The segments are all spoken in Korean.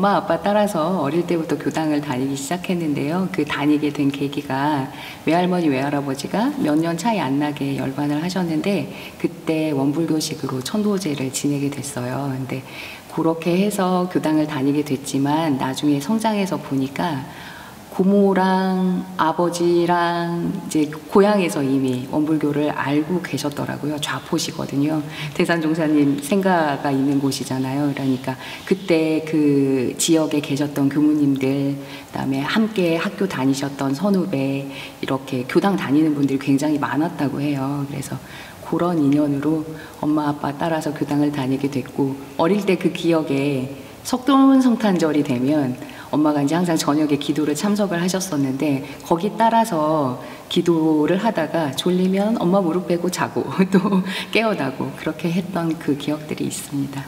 엄마 아빠 따라서 어릴 때부터 교당을 다니기 시작했는데요. 그 다니게 된 계기가 외할머니 외할아버지가 몇 년 차이 안 나게 열반을 하셨는데 그때 원불교식으로 천도제를 지내게 됐어요. 근데 그렇게 해서 교당을 다니게 됐지만 나중에 성장해서 보니까 고모랑 아버지랑 이제 고향에서 이미 원불교를 알고 계셨더라고요. 좌포시거든요. 대산종사님 생가가 있는 곳이잖아요. 그러니까 그때 그 지역에 계셨던 교무님들, 그다음에 함께 학교 다니셨던 선후배, 이렇게 교당 다니는 분들이 굉장히 많았다고 해요. 그래서 그런 인연으로 엄마 아빠 따라서 교당을 다니게 됐고, 어릴 때 그 기억에 석동성탄절이 되면 엄마가 이제 항상 저녁에 기도를 참석을 하셨었는데 거기 따라서 기도를 하다가 졸리면 엄마 무릎 베고 자고 또 깨어나고 그렇게 했던 그 기억들이 있습니다.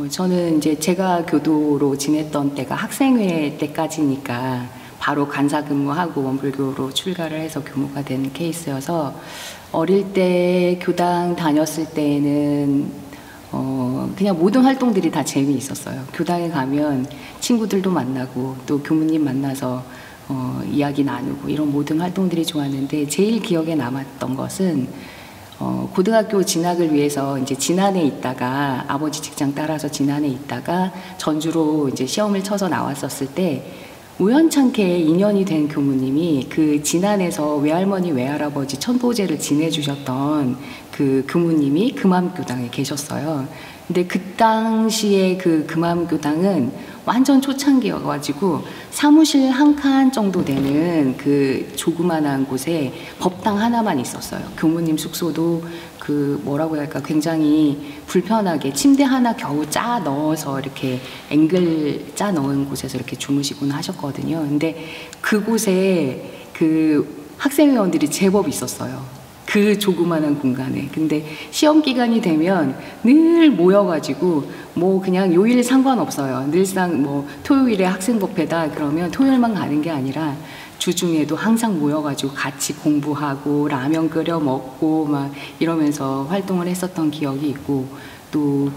저는 이제 제가 교도로 지냈던 때가 학생회 때까지니까 바로 간사 근무하고 원불교로 출가를 해서 교무가 된 케이스여서 어릴 때 교당 다녔을 때는 그냥 모든 활동들이 다 재미있었어요. 교당에 가면 친구들도 만나고 또 교무님 만나서 이야기 나누고 이런 모든 활동들이 좋았는데 제일 기억에 남았던 것은 고등학교 진학을 위해서 이제 진안에 있다가 아버지 직장 따라서 진안에 있다가 전주로 이제 시험을 쳐서 나왔었을 때 우연찮게 인연이 된 교무님이 그 진안에서 외할머니 외할아버지 천도제를 지내주셨던 그 교무님이 금암교당에 계셨어요. 근데 그 당시에 그 금암교당은 완전 초창기여가지고 사무실 한 칸 정도 되는 그 조그만한 곳에 법당 하나만 있었어요. 교무님 숙소도 그 뭐라고 할까 굉장히 불편하게 침대 하나 겨우 짜 넣어서 이렇게 앵글 짜 넣은 곳에서 이렇게 주무시곤 하셨거든요. 근데 그곳에 그 학생회원들이 제법 있었어요. 그 조그마한 공간에. 근데 시험 기간이 되면 늘 모여가지고 뭐 그냥 요일 상관없어요. 늘상 뭐 토요일에 학생법회다 그러면 토요일만 가는 게 아니라 주중에도 항상 모여가지고 같이 공부하고 라면 끓여 먹고 막 이러면서 활동을 했었던 기억이 있고, 또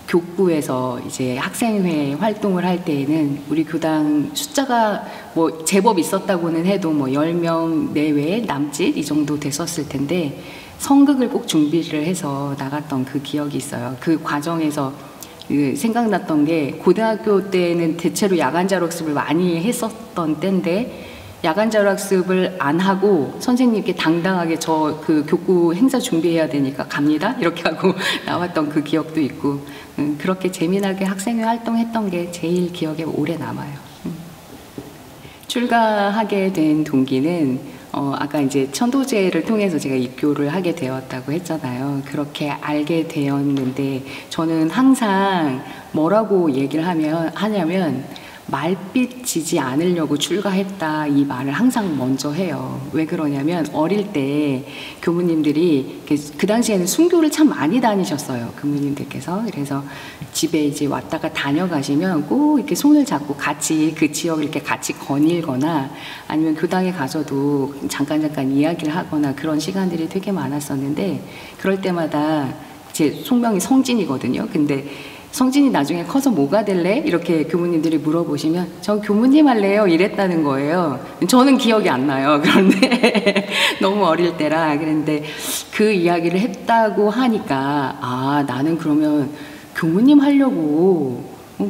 교구에서 이제 학생회 활동을 할 때에는 우리 교당 숫자가 뭐 제법 있었다고는 해도 뭐 10명 내외 남짓 이 정도 됐었을 텐데 성극을 꼭 준비를 해서 나갔던 그 기억이 있어요. 그 과정에서 생각났던 게 고등학교 때는 대체로 야간 자율학습을 많이 했었던 때인데 야간 자율학습을 안 하고 선생님께 당당하게 저 그 교구 행사 준비해야 되니까 갑니다 이렇게 하고 나왔던 그 기억도 있고, 그렇게 재미나게 학생회 활동했던 게 제일 기억에 오래 남아요. 출가하게 된 동기는 아까 이제 천도제를 통해서 제가 입교를 하게 되었다고 했잖아요. 그렇게 알게 되었는데 저는 항상 뭐라고 얘기를 하냐면 말빛 지지 않으려고 출가했다 이 말을 항상 먼저 해요. 왜 그러냐면 어릴 때 교무님들이 그 당시에는 순교를 참 많이 다니셨어요. 교무님들께서. 그래서 집에 이제 왔다가 다녀가시면 꼭 이렇게 손을 잡고 같이 그 지역을 이렇게 같이 거닐거나 아니면 교당에 가서도 잠깐 이야기를 하거나 그런 시간들이 되게 많았었는데, 그럴 때마다 제 속명이 성진이거든요. 근데 성진이 나중에 커서 뭐가 될래? 이렇게 교무님들이 물어보시면 저 교무님 할래요 이랬다는 거예요. 저는 기억이 안 나요. 그런데 너무 어릴 때라. 그런데 그 이야기를 했다고 하니까 아 나는 그러면 교무님 하려고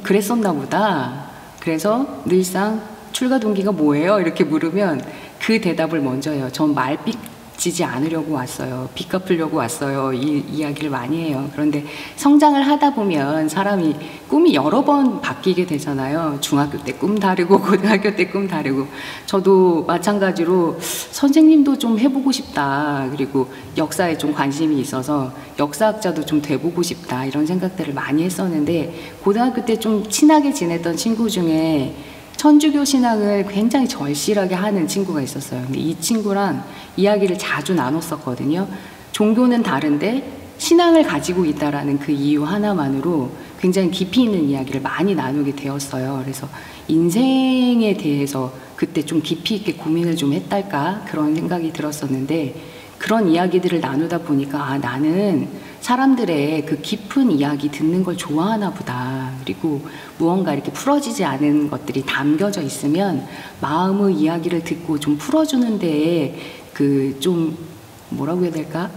그랬었나 보다. 그래서 늘상 출가 동기가 뭐예요? 이렇게 물으면 그 대답을 먼저 해요. 전 말빛 지지 않으려고 왔어요. 빚 갚으려고 왔어요. 이 이야기를 많이 해요. 그런데 성장을 하다 보면 사람이 꿈이 여러 번 바뀌게 되잖아요. 중학교 때 꿈 다르고 고등학교 때 꿈 다르고. 저도 마찬가지로 선생님도 좀 해보고 싶다. 그리고 역사에 좀 관심이 있어서 역사학자도 좀 돼보고 싶다. 이런 생각들을 많이 했었는데 고등학교 때 좀 친하게 지냈던 친구 중에 천주교 신앙을 굉장히 절실하게 하는 친구가 있었어요. 근데 이 친구랑 이야기를 자주 나눴었거든요. 종교는 다른데 신앙을 가지고 있다라는 그 이유 하나만으로 굉장히 깊이 있는 이야기를 많이 나누게 되었어요. 그래서 인생에 대해서 그때 좀 깊이 있게 고민을 좀 했달까 그런 생각이 들었었는데, 그런 이야기들을 나누다 보니까 아 나는 사람들의 그 깊은 이야기 듣는 걸 좋아하나 보다. 그리고 무언가 이렇게 풀어지지 않은 것들이 담겨져 있으면 마음의 이야기를 듣고 좀 풀어주는 데에 그 좀 뭐라고 해야 될까?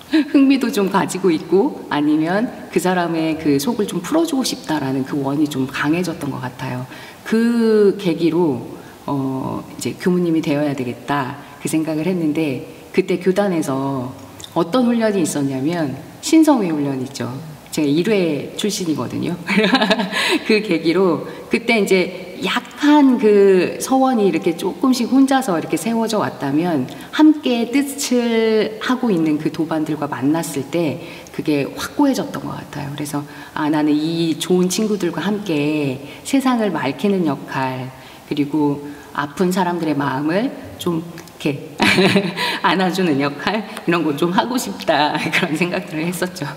흥미도 좀 가지고 있고 아니면 그 사람의 그 속을 좀 풀어주고 싶다라는 그 원이 좀 강해졌던 것 같아요. 그 계기로 이제 교무님이 되어야 되겠다 그 생각을 했는데 그때 교단에서 어떤 훈련이 있었냐면 신성회 훈련이 있죠. 제가 1회 출신이거든요. 그 계기로 그때 이제 약한 그 서원이 이렇게 조금씩 혼자서 이렇게 세워져 왔다면 함께 뜻을 하고 있는 그 도반들과 만났을 때 그게 확고해졌던 것 같아요. 그래서 아, 나는 이 좋은 친구들과 함께 세상을 밝히는 역할 그리고 아픈 사람들의 마음을 좀 이렇게 안아주는 역할 이런 거 좀 하고 싶다 그런 생각들을 했었죠.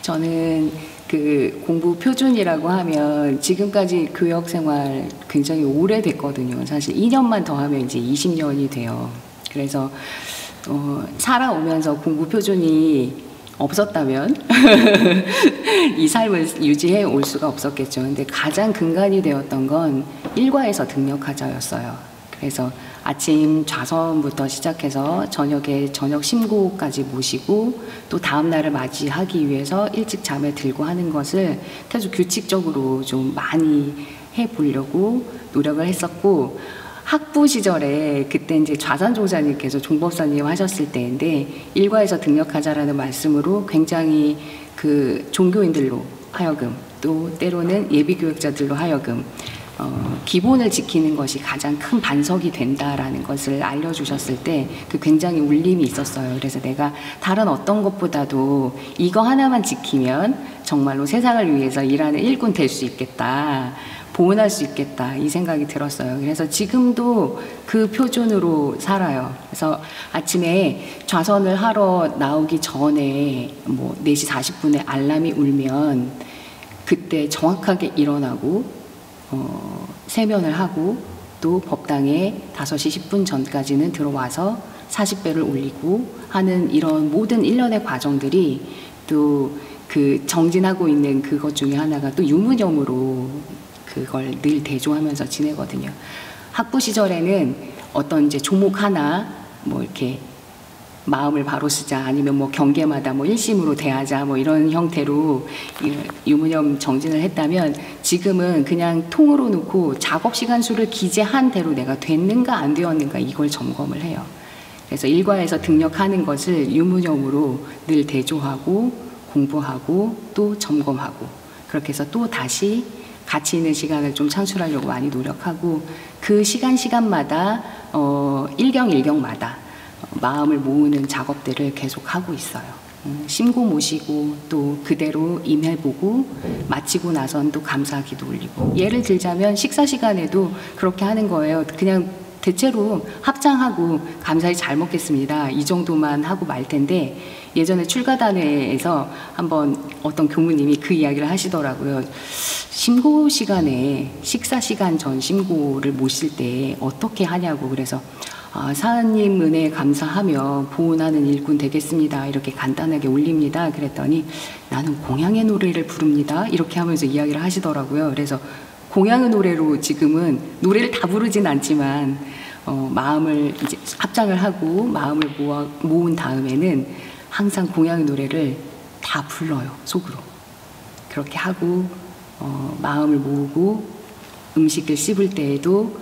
저는 그 공부 표준이라고 하면 지금까지 교역 생활 굉장히 오래됐거든요. 사실 2년만 더 하면 이제 20년이 돼요. 그래서 살아오면서 공부 표준이 없었다면 이 삶을 유지해 올 수가 없었겠죠. 근데 가장 근간이 되었던 건 일과에서 등력하자였어요. 그래서 아침 좌선부터 시작해서 저녁에 저녁 심고까지 모시고 또 다음 날을 맞이하기 위해서 일찍 잠에 들고 하는 것을 계속 규칙적으로 좀 많이 해보려고 노력을 했었고 학부 시절에 그때 이제 좌산종사님께서 종법사님 하셨을 때인데 일과에서 등력하자라는 말씀으로 굉장히 그 종교인들로 하여금 또 때로는 예비교육자들로 하여금 기본을 지키는 것이 가장 큰 반석이 된다라는 것을 알려주셨을 때 그 굉장히 울림이 있었어요. 그래서 내가 다른 어떤 것보다도 이거 하나만 지키면 정말로 세상을 위해서 일하는 일꾼 될 수 있겠다. 보온할 수 있겠다 이 생각이 들었어요. 그래서 지금도 그 표준으로 살아요. 그래서 아침에 좌선을 하러 나오기 전에 뭐 4시 40분에 알람이 울면 그때 정확하게 일어나고 세면을 하고 또 법당에 5시 10분 전까지는 들어와서 40배를 올리고 하는 이런 모든 일련의 과정들이 또 그 정진하고 있는 그것 중에 하나가 또 유무념으로 그걸 늘 대조하면서 지내거든요. 학부 시절에는 어떤 이제 조목 하나 뭐 이렇게 마음을 바로 쓰자 아니면 뭐 경계마다 뭐 일심으로 대하자 뭐 이런 형태로 유무념 정진을 했다면 지금은 그냥 통으로 놓고 작업 시간 수를 기재한 대로 내가 됐는가 안 되었는가 이걸 점검을 해요. 그래서 일과에서 등력하는 것을 유무념으로 늘 대조하고 공부하고 또 점검하고 그렇게 해서 또 다시 가치 있는 시간을 좀 창출하려고 많이 노력하고 그 시간마다 일경마다 마음을 모으는 작업들을 계속 하고 있어요. 심고 모시고 또 그대로 임해보고 마치고 나선 또 감사 기도 올리고 예를 들자면 식사 시간에도 그렇게 하는 거예요. 그냥 대체로 합장하고 감사히 잘 먹겠습니다. 이 정도만 하고 말 텐데 예전에 출가단회에서 한번 어떤 교무님이 그 이야기를 하시더라고요. 심고 시간에 식사 시간 전 심고를 모실 때 어떻게 하냐고 그래서 사님 은혜에 감사하며 보온하는 일꾼 되겠습니다. 이렇게 간단하게 올립니다. 그랬더니 나는 공양의 노래를 부릅니다. 이렇게 하면서 이야기를 하시더라고요. 그래서 공양의 노래로 지금은 노래를 다 부르진 않지만 마음을 이제 합장을 하고 마음을 모은 다음에는 항상 공양의 노래를 다 불러요. 속으로. 그렇게 하고 마음을 모으고 음식을 씹을 때에도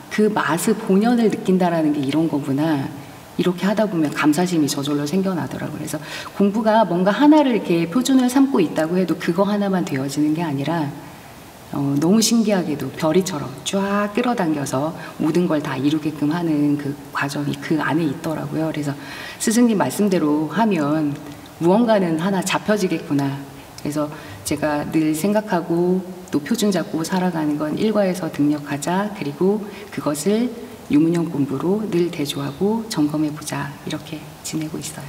그 맛의 본연을 느낀다라는 게 이런 거구나. 이렇게 하다 보면 감사심이 저절로 생겨나더라고요. 그래서 공부가 뭔가 하나를 이렇게 표준을 삼고 있다고 해도 그거 하나만 되어지는 게 아니라 너무 신기하게도 별이처럼 쫙 끌어당겨서 모든 걸 다 이루게끔 하는 그 과정이 그 안에 있더라고요. 그래서 스승님 말씀대로 하면 무언가는 하나 잡혀지겠구나. 그래서 제가 늘 생각하고 또 표준 잡고 살아가는 건 일과에서 등력하자. 그리고 그것을 유문형 공부로 늘 대조하고 점검해보자. 이렇게 지내고 있어요.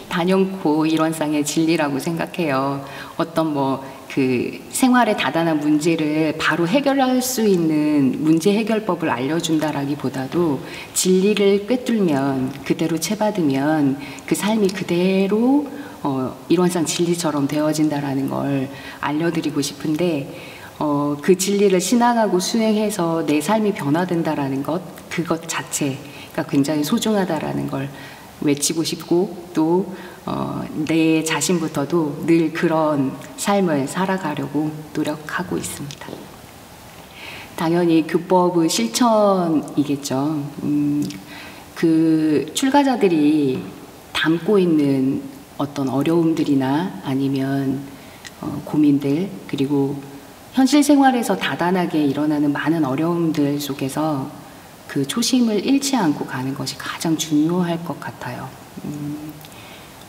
단연코 일원상의 진리라고 생각해요. 어떤 그 생활의 다단한 문제를 바로 해결할 수 있는 문제 해결법을 알려준다라기보다도 진리를 꿰뚫면 그대로 채받으면 그 삶이 그대로 이론상 진리처럼 되어진다라는 걸 알려드리고 싶은데 그 진리를 신앙하고 수행해서 내 삶이 변화된다라는 것, 그것 자체가 굉장히 소중하다라는 걸 외치고 싶고 또 내 자신부터도 늘 그런 삶을 살아가려고 노력하고 있습니다. 당연히 교법의 실천이겠죠. 그 출가자들이 담고 있는 어떤 어려움들이나 아니면 고민들, 그리고 현실 생활에서 다단하게 일어나는 많은 어려움들 속에서 그 초심을 잃지 않고 가는 것이 가장 중요할 것 같아요.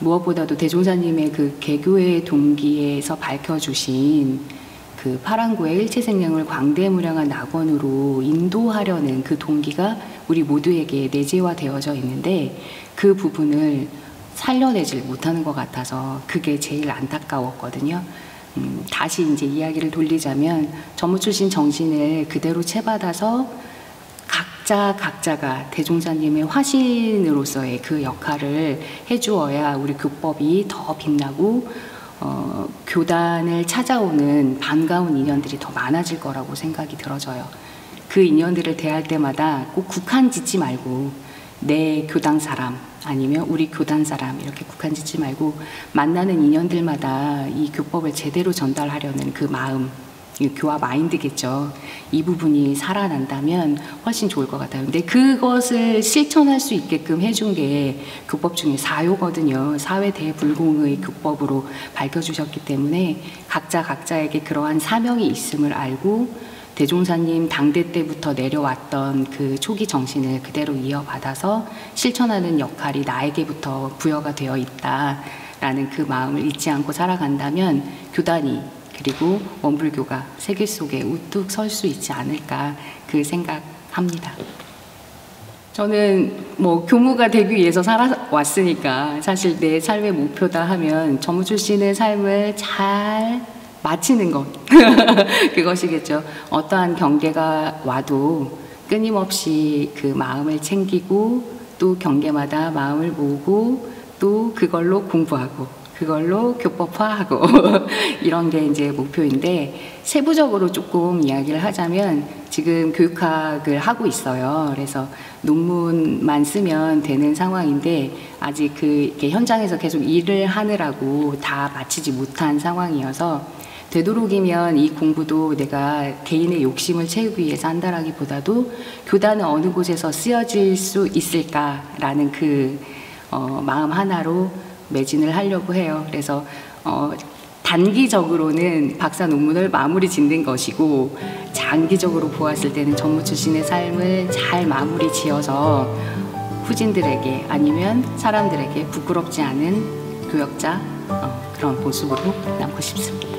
무엇보다도 대종사님의 그 개교의 동기에서 밝혀주신 그 파랑구의 일체생명을 광대무량한 낙원으로 인도하려는 그 동기가 우리 모두에게 내재화되어져 있는데 그 부분을 살려내질 못하는 것 같아서 그게 제일 안타까웠거든요. 다시 이제 이야기를 돌리자면 전무 출신 정신을 그대로 채받아서 각자가 대종사님의 화신으로서의 그 역할을 해주어야 우리 교법이 더 빛나고 교단을 찾아오는 반가운 인연들이 더 많아질 거라고 생각이 들어져요. 그 인연들을 대할 때마다 꼭 국한 짓지 말고 내 교당 사람 아니면 우리 교단 사람 이렇게 국한 짓지 말고 만나는 인연들마다 이 교법을 제대로 전달하려는 그 마음, 교화 마인드겠죠. 이 부분이 살아난다면 훨씬 좋을 것 같아요. 근데 그것을 실천할 수 있게끔 해준 게 교법 중에 사요거든요. 사회 대불공의 교법으로 밝혀주셨기 때문에 각자에게 그러한 사명이 있음을 알고 대종사님 당대 때부터 내려왔던 그 초기 정신을 그대로 이어받아서 실천하는 역할이 나에게부터 부여가 되어 있다라는 그 마음을 잊지 않고 살아간다면 교단이 그리고 원불교가 세계 속에 우뚝 설 수 있지 않을까 그 생각합니다. 저는 뭐 교무가 되기 위해서 살아왔으니까 사실 내 삶의 목표다 하면 전무 출신의 삶을 잘 마치는 것 그것이겠죠. 어떠한 경계가 와도 끊임없이 그 마음을 챙기고 또 경계마다 마음을 모으고 또 그걸로 공부하고 그걸로 교법화하고 이런 게 이제 목표인데 세부적으로 조금 이야기를 하자면 지금 교육학을 하고 있어요. 그래서 논문만 쓰면 되는 상황인데 아직 이렇게 현장에서 계속 일을 하느라고 다 마치지 못한 상황이어서 되도록이면 이 공부도 내가 개인의 욕심을 채우기 위해서 한다라기보다도 교단은 어느 곳에서 쓰여질 수 있을까라는 그 마음 하나로 매진을 하려고 해요. 그래서 단기적으로는 박사 논문을 마무리 짓는 것이고 장기적으로 보았을 때는 전무 출신의 삶을 잘 마무리 지어서 후진들에게 아니면 사람들에게 부끄럽지 않은 교역자 그런 모습으로 남고 싶습니다.